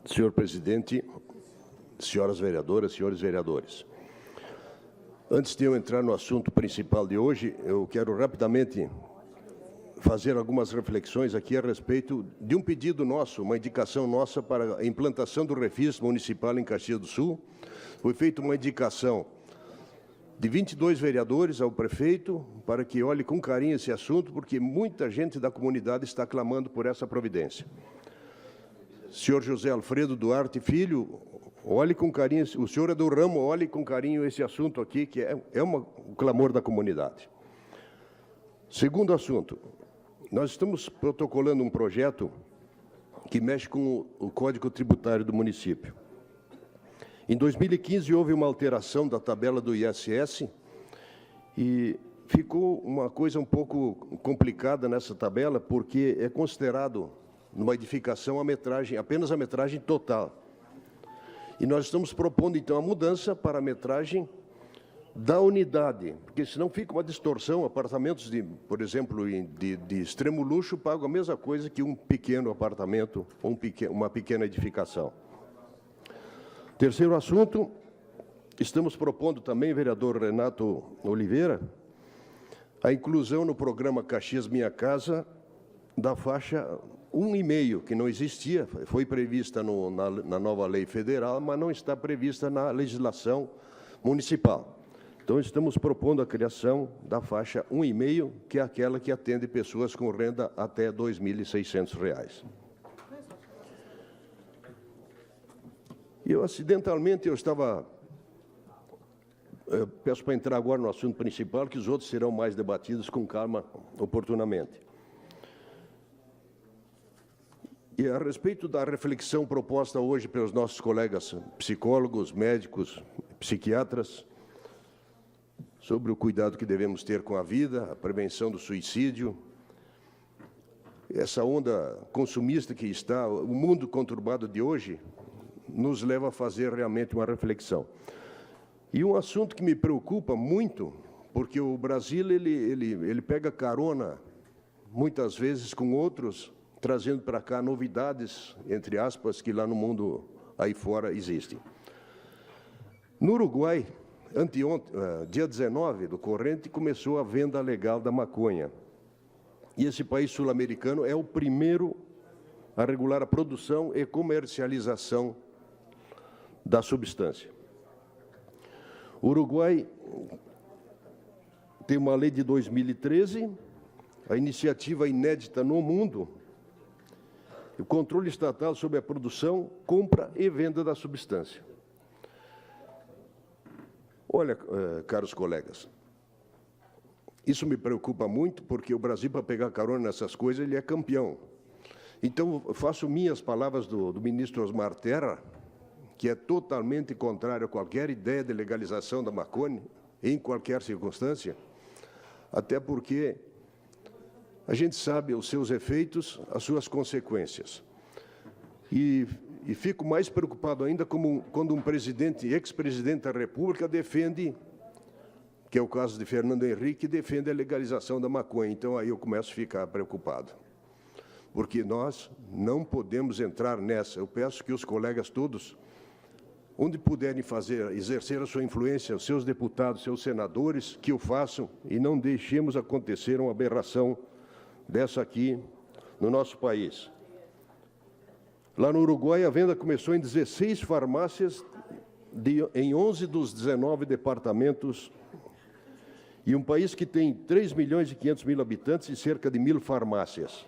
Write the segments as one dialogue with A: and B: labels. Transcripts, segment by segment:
A: Senhor presidente, senhoras vereadoras, senhores vereadores. Antes de eu entrar no assunto principal de hoje, eu quero rapidamente fazer algumas reflexões aqui a respeito de um pedido nosso, uma indicação nossa para a implantação do Refis municipal em Caxias do Sul. Foi feita uma indicação de 22 vereadores ao prefeito para que olhe com carinho esse assunto, porque muita gente da comunidade está clamando por essa providência. Senhor José Alfredo Duarte Filho, olhe com carinho, o senhor é do ramo, olhe com carinho esse assunto aqui, que é um clamor da comunidade. Segundo assunto, nós estamos protocolando um projeto que mexe com o Código Tributário do município. Em 2015, houve uma alteração da tabela do ISS e ficou uma coisa um pouco complicada nessa tabela, porque é considerado, numa edificação, apenas a metragem total. E nós estamos propondo, então, a mudança para a metragem da unidade, porque senão fica uma distorção. Apartamentos, por exemplo, de extremo luxo pagam a mesma coisa que um pequeno apartamento ou uma pequena edificação. Terceiro assunto, estamos propondo também, vereador Renato Oliveira, a inclusão no programa Caxias Minha Casa da faixa 1,5, que não existia, foi prevista na nova lei federal, mas não está prevista na legislação municipal. Então, estamos propondo a criação da faixa 1,5, que é aquela que atende pessoas com renda até R$ 2.600. Acidentalmente, eu peço para entrar agora no assunto principal, que os outros serão mais debatidos com calma, oportunamente. E a respeito da reflexão proposta hoje pelos nossos colegas psicólogos, médicos, psiquiatras, sobre o cuidado que devemos ter com a vida, a prevenção do suicídio, essa onda consumista que está, o mundo conturbado de hoje, nos leva a fazer realmente uma reflexão. E um assunto que me preocupa muito, porque o Brasil ele pega carona, muitas vezes, com outros, trazendo para cá novidades, entre aspas, que lá no mundo aí fora existem. No Uruguai, dia 19 do corrente, começou a venda legal da maconha. E esse país sul-americano é o primeiro a regular a produção e comercialização da substância. O Uruguai tem uma lei de 2013, a iniciativa inédita no mundo, o controle estatal sobre a produção, compra e venda da substância. Olha, caros colegas, isso me preocupa muito, porque o Brasil, para pegar carona nessas coisas, ele é campeão. Então, faço minhas palavras do ministro Osmar Terra, que é totalmente contrário a qualquer ideia de legalização da maconha, em qualquer circunstância, até porque a gente sabe os seus efeitos, as suas consequências. E fico mais preocupado ainda quando um ex-presidente da República defende, que é o caso de Fernando Henrique, defende a legalização da maconha. Então, aí eu começo a ficar preocupado, porque nós não podemos entrar nessa. Eu peço que os colegas todos, onde puderem exercer a sua influência, os seus deputados, seus senadores, que o façam, e não deixemos acontecer uma aberração dessa aqui no nosso país. Lá no Uruguai, a venda começou em 16 farmácias, em 11 dos 19 departamentos, e um país que tem 3.500.000 habitantes e cerca de 1.000 farmácias.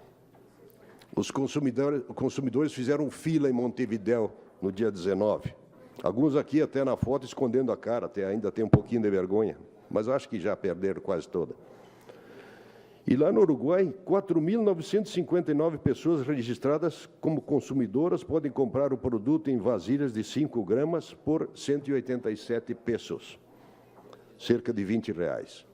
A: Os consumidores fizeram fila em Montevidéu no dia 19. Alguns aqui até na foto escondendo a cara, ainda tem um pouquinho de vergonha, mas acho que já perderam quase toda. E lá no Uruguai, 4.959 pessoas registradas como consumidoras podem comprar o produto em vasilhas de 5 gramas por 187 pesos, cerca de R$20.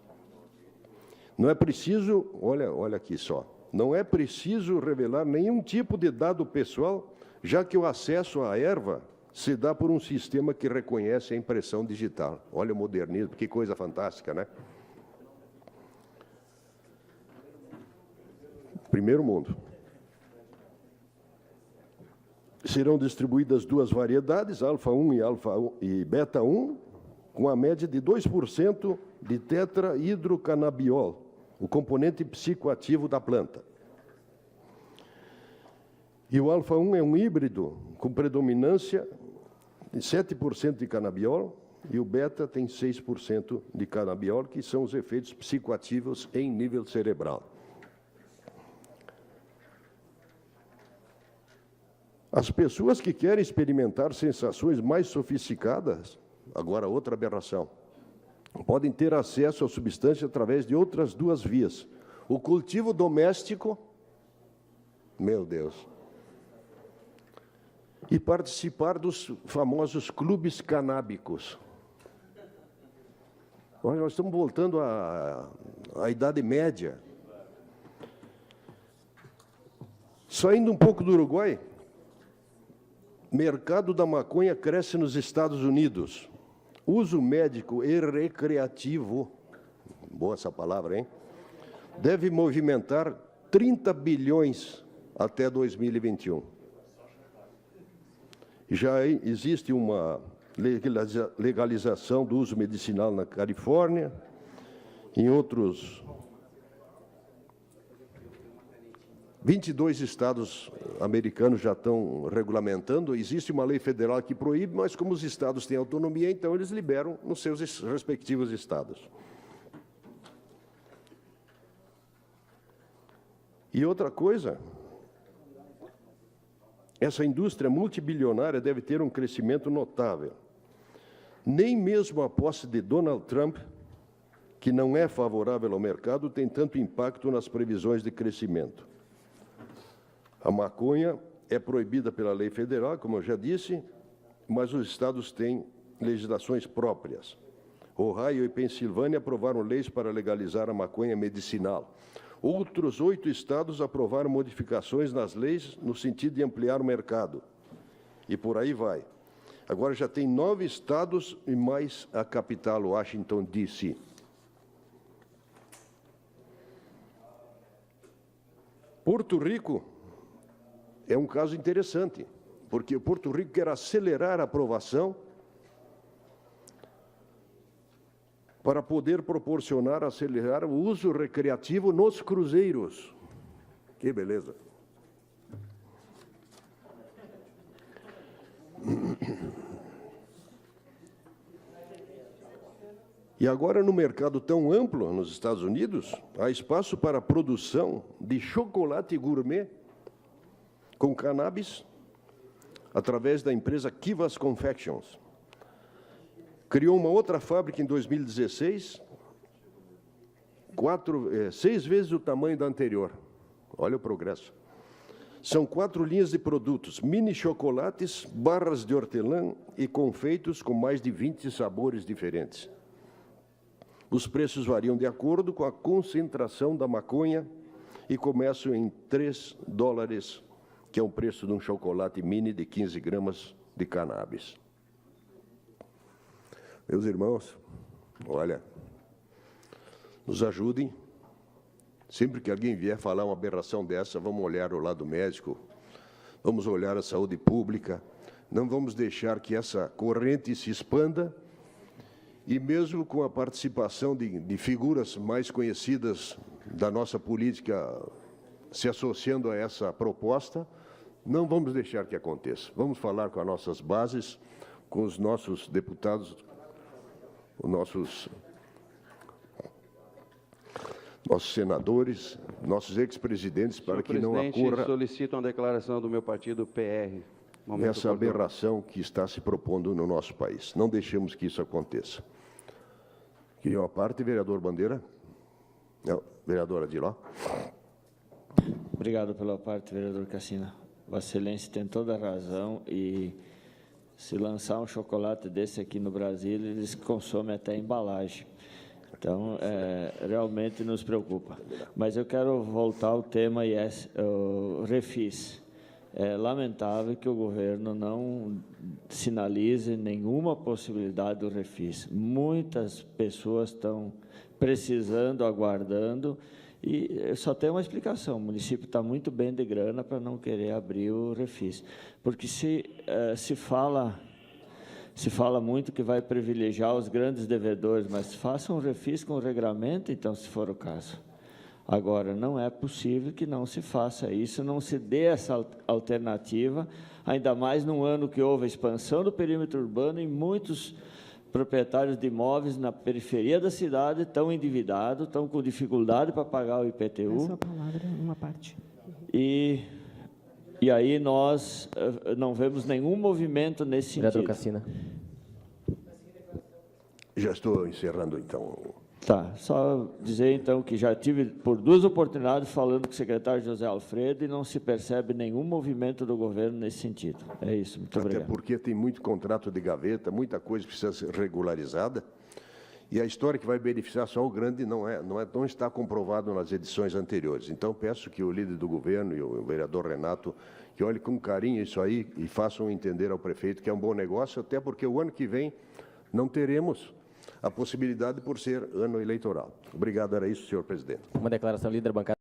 A: Não é preciso, olha aqui só, não é preciso revelar nenhum tipo de dado pessoal, já que o acesso à erva se dá por um sistema que reconhece a impressão digital. Olha o modernismo, que coisa fantástica, né? Primeiro mundo. serão distribuídas 2 variedades, alfa-1 e beta-1, com a média de 2% de tetrahidrocanabiol, o componente psicoativo da planta. E o alfa-1 é um híbrido com predominância de 7% de canabiol, e o beta tem 6% de canabiol, que são os efeitos psicoativos em nível cerebral. As pessoas que querem experimentar sensações mais sofisticadas, agora outra aberração, podem ter acesso à substância através de outras 2 vias. O cultivo doméstico, meu Deus, e participar dos famosos clubes canábicos. Nós estamos voltando à Idade Média. Saindo um pouco do Uruguai, mercado da maconha cresce nos Estados Unidos. Uso médico e recreativo, boa essa palavra, hein? Deve movimentar 30 bilhões até 2021. Já existe uma legalização do uso medicinal na Califórnia, em outros 22 estados americanos já estão regulamentando. Existe uma lei federal que proíbe, mas como os estados têm autonomia, então eles liberam nos seus respectivos estados. E outra coisa, essa indústria multibilionária deve ter um crescimento notável. Nem mesmo a posse de Donald Trump, que não é favorável ao mercado, tem tanto impacto nas previsões de crescimento. A maconha é proibida pela lei federal, como eu já disse, mas os estados têm legislações próprias. Ohio e Pensilvânia aprovaram leis para legalizar a maconha medicinal. Outros 8 estados aprovaram modificações nas leis no sentido de ampliar o mercado. E por aí vai. Agora já tem 9 estados e mais a capital, Washington, D.C. Porto Rico é um caso interessante, porque o Porto Rico quer acelerar a aprovação para poder proporcionar, acelerar o uso recreativo nos cruzeiros. Que beleza! E agora, no mercado tão amplo nos Estados Unidos, há espaço para a produção de chocolate gourmet com cannabis através da empresa Kivas Confections. Criou uma outra fábrica em 2016, 6 vezes o tamanho da anterior. Olha o progresso. São 4 linhas de produtos, mini chocolates, barras de hortelã e confeitos com mais de 20 sabores diferentes. Os preços variam de acordo com a concentração da maconha e começam em $3, que é o preço de um chocolate mini de 15 gramas de cannabis. Meus irmãos, olha, nos ajudem. Sempre que alguém vier falar uma aberração dessa, vamos olhar o lado médico, vamos olhar a saúde pública, não vamos deixar que essa corrente se expanda, e mesmo com a participação de figuras mais conhecidas da nossa política se associando a essa proposta, não vamos deixar que aconteça. Vamos falar com as nossas bases, com os nossos deputados, os nossos senadores, nossos ex-presidentes, para que não ocorra...
B: solicito uma declaração do meu partido, PR.
A: Essa aberração que está se propondo no nosso país. Não deixemos que isso aconteça. Queria uma parte, vereador Bandeira? Não, vereadora Diló.
C: Obrigado pela parte, vereador Cassina. Vossa Excelência tem toda a razão, e se lançar um chocolate desse aqui no Brasil, eles consomem até embalagem. Então, realmente nos preocupa. Mas eu quero voltar ao tema o refis. É lamentável que o governo não sinalize nenhuma possibilidade do refis. Muitas pessoas estão precisando, aguardando, E só tem uma explicação: o município está muito bem de grana para não querer abrir o refis. Porque se fala muito que vai privilegiar os grandes devedores, mas faça um refis com regramento, então, se for o caso. Agora, não é possível que não se faça isso, não se dê essa alternativa, ainda mais num ano que houve a expansão do perímetro urbano e muitos proprietários de imóveis na periferia da cidade estão endividados, estão com dificuldade para pagar o IPTU.
D: A sua palavra, uma parte.
C: E aí nós não vemos nenhum movimento nesse sentido.
E: Vereador Cassina.
A: Já estou encerrando, então.
C: Tá, só dizer, então, que já tive por 2 oportunidades falando com o secretário José Alfredo e não se percebe nenhum movimento do governo nesse sentido. É isso, muito obrigado.
A: Até porque tem muito contrato de gaveta, muita coisa precisa ser regularizada, e a história que vai beneficiar só o grande não está comprovado nas edições anteriores. Então, peço que o líder do governo e o vereador Renato, que olhem com carinho isso aí e façam entender ao prefeito que é um bom negócio, até porque o ano que vem não teremos a possibilidade por ser ano eleitoral. Obrigado, era isso, senhor presidente.
E: Uma declaração, líder bancário.